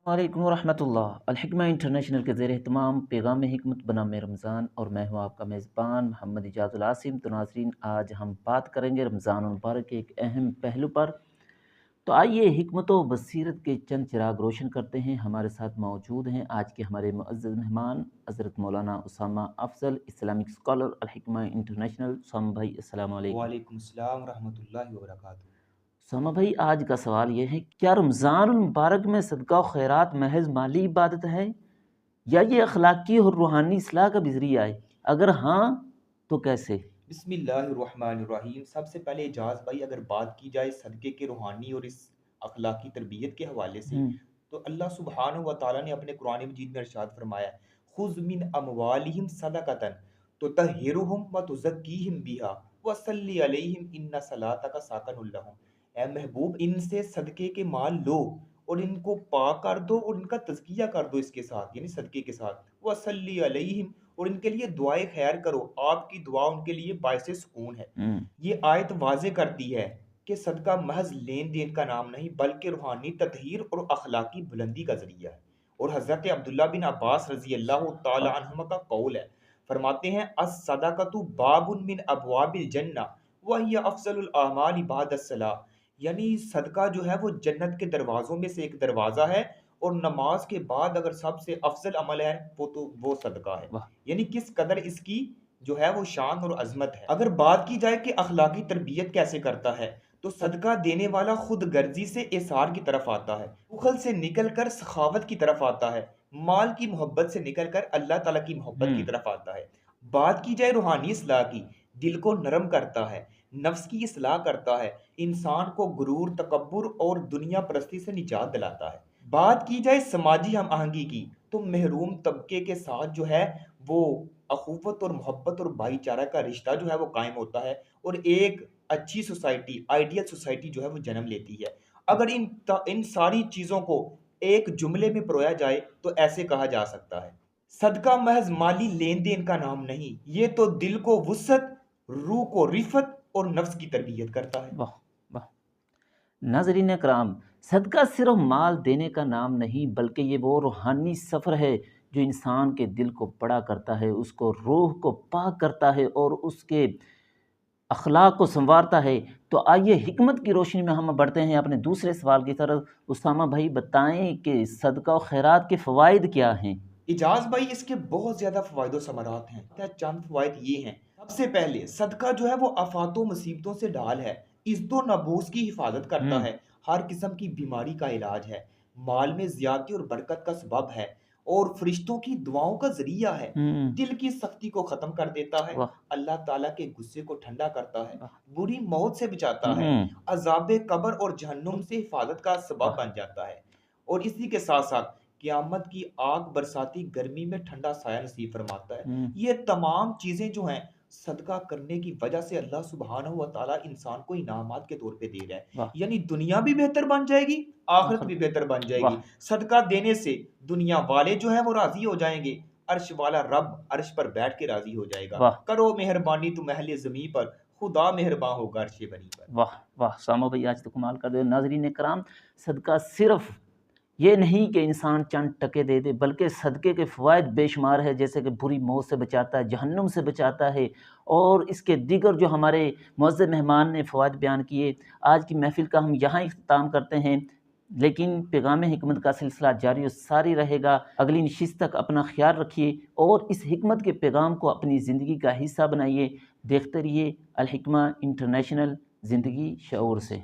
وعلیکم ورحمۃ اللہ۔ الحکمہ انٹرنیشنل کے زیر اہتمام پیغام حکمت بنام رمضان، اور میں ہوں آپ کا میزبان محمد اجاز العاصم۔ تو ناظرین، آج ہم بات کریں گے رمضان المبارک کے ایک اہم پہلو پر۔ تو آئیے حکمت و بصیرت کے چند چراغ روشن کرتے ہیں۔ ہمارے ساتھ موجود ہیں آج کے ہمارے معزز مہمان حضرت مولانا اسامہ افضل، اسلامک اسکالر، الحکمہ انٹرنیشنل۔ اسامہ بھائی السلام علیکم۔ وعلیکم السلام ورحمۃ اللہ وبرکاتہ۔ اسامہ بھائی، آج کا سوال یہ ہے، کیا رمضان المبارک میں صدقہ و خیرات محض مالی عبادت ہے یا یہ اخلاقی اور روحانی اصلاح کا بھی ذریعہ ہے؟ اگر ہاں تو کیسے؟ بسم اللہ الرحمن الرحیم۔ سب سے پہلے اجاز بھائی، اگر بات کی جائے صدقے کے روحانی اور اس اخلاقی تربیت کے حوالے سے، تو اللہ سبحانہ و تعالیٰ نے اپنے قرآن مجید میں ارشاد فرمایا، خذ من اموالہم صدقۃ تطہرہم وتزکیہم بہا وصلی علیہم ان صلاتک سکن لہم۔ اے محبوب، ان سے صدقے کے مال لو اور ان کو پاک کر دو اور ان کا تزکیہ کر دو اس کے ساتھ، یعنی صدقے کے ساتھ، وصلی علیہم، اور ان کے لیے دعائے خیر کرو، آپ کی دعا ان کے لیے باعث سکون ہے۔ یہ آیت واضح کرتی ہے کہ صدقہ محض لین دین کا نام نہیں بلکہ روحانی تطہیر اور اخلاقی بلندی کا ذریعہ ہے۔ اور حضرت عبداللہ بن عباس رضی اللہ تعالی عنہما کا قول ہے، فرماتے ہیں، الصدقۃ باب من ابواب الجنہ وہی افضل الاعمال بعد الصلاۃ، یعنی صدقہ جو ہے وہ جنت کے دروازوں میں سے ایک دروازہ ہے، اور نماز کے بعد اگر سب سے افضل عمل ہے وہ صدقہ ہے۔ واہ، یعنی کس قدر اس کی جو ہے وہ شان اور عظمت ہے۔ اگر بات کی جائے کہ اخلاقی تربیت کیسے کرتا ہے، تو صدقہ دینے والا خود غرضی سے احسار کی طرف آتا ہے، بخل سے نکل کر سخاوت کی طرف آتا ہے، مال کی محبت سے نکل کر اللہ تعالیٰ کی محبت کی طرف آتا ہے۔ بات کی جائے روحانی اصلاح کی، دل کو نرم کرتا ہے، نفس کی اصلاح کرتا ہے، انسان کو غرور، تکبر اور دنیا پرستی سے نجات دلاتا ہے۔ بات کی جائے سماجی ہم آہنگی کی، تو محروم طبقے کے ساتھ جو ہے وہ اخوت اور محبت اور بھائی چارہ کا رشتہ جو ہے وہ قائم ہوتا ہے، اور ایک اچھی سوسائٹی، آئیڈیل سوسائٹی جو ہے وہ جنم لیتی ہے۔ اگر ان ساری چیزوں کو ایک جملے میں پرویا جائے تو ایسے کہا جا سکتا ہے، صدقہ محض مالی لین دین کا نام نہیں، یہ تو دل کو وسعت، روح کو رفت اور نفس کی تربیت کرتا ہے۔ واہ واہ۔ ناظرین اکرام، صدقہ صرف مال دینے کا نام نہیں بلکہ یہ وہ روحانی سفر ہے جو انسان کے دل کو بڑا کرتا ہے، اس کو روح کو پاک کرتا ہے اور اس کے اخلاق کو سنوارتا ہے۔ تو آئیے حکمت کی روشنی میں ہم بڑھتے ہیں اپنے دوسرے سوال کی طرف۔ اسامہ بھائی بتائیں کہ صدقہ و خیرات کے فوائد کیا ہیں؟ اجاز بھائی، اس کے بہت زیادہ فوائد و ثمرات ہیں۔ چند فوائد یہ ہیں، سب سے پہلے صدقہ جو ہے وہ آفات و مصیبتوں سے ڈال ہے، عزت و نبوس کی حفاظت کرتا ہے، ہر قسم کی بیماری کا علاج ہے، مال میں زیادتی اور برکت کا سبب ہے، اور فرشتوں کی دعاؤں کا ذریعہ ہے، دل کی سختی کو ختم کر دیتا ہے، واہ اللہ تعالیٰ کے غصے کو ٹھنڈا کرتا ہے، واہ، بری موت سے بچاتا ہے، عذاب قبر اور جہنم سے حفاظت کا سبب بن جاتا ہے، اور اسی کے ساتھ ساتھ قیامت کی آگ برساتی گرمی میں ٹھنڈا سایہ نصیب فرماتا ہے۔ یہ تمام چیزیں جو ہیں صدقہ کرنے کی وجہ سے اللہ سبحانہ و تعالیٰ انسان کو انعامات کے طور پہ دے رہا ہے، واہ، یعنی دنیا بھی بہتر بن جائے گی، آخرت بھی بہتر بن جائے گی۔ واہ صدقہ دینے سے دنیا والے جو ہیں وہ راضی ہو جائیں گے، عرش والا رب عرش پر بیٹھ کے راضی ہو جائے گا۔ واہ کرو مہربانی تم اہل زمین پر، خدا مہربان ہوگا عرش بنی پر۔ واہ واہ، سامو بھائی آج تو کمال کر دے۔ ناظرین کرام، صدقہ صرف یہ نہیں کہ انسان چند ٹکے دے دے بلکہ صدقے کے فوائد بے شمار ہے، جیسے کہ بری موت سے بچاتا ہے، جہنم سے بچاتا ہے، اور اس کے دیگر جو ہمارے معزز مہمان نے فوائد بیان کیے۔ آج کی محفل کا ہم یہاں اختتام کرتے ہیں، لیکن پیغام حکمت کا سلسلہ جاری و ساری رہے گا۔ اگلی نشست تک اپنا خیال رکھیے اور اس حکمت کے پیغام کو اپنی زندگی کا حصہ بنائیے۔ دیکھتے رہیے الحکمہ انٹرنیشنل، زندگی شعور سے۔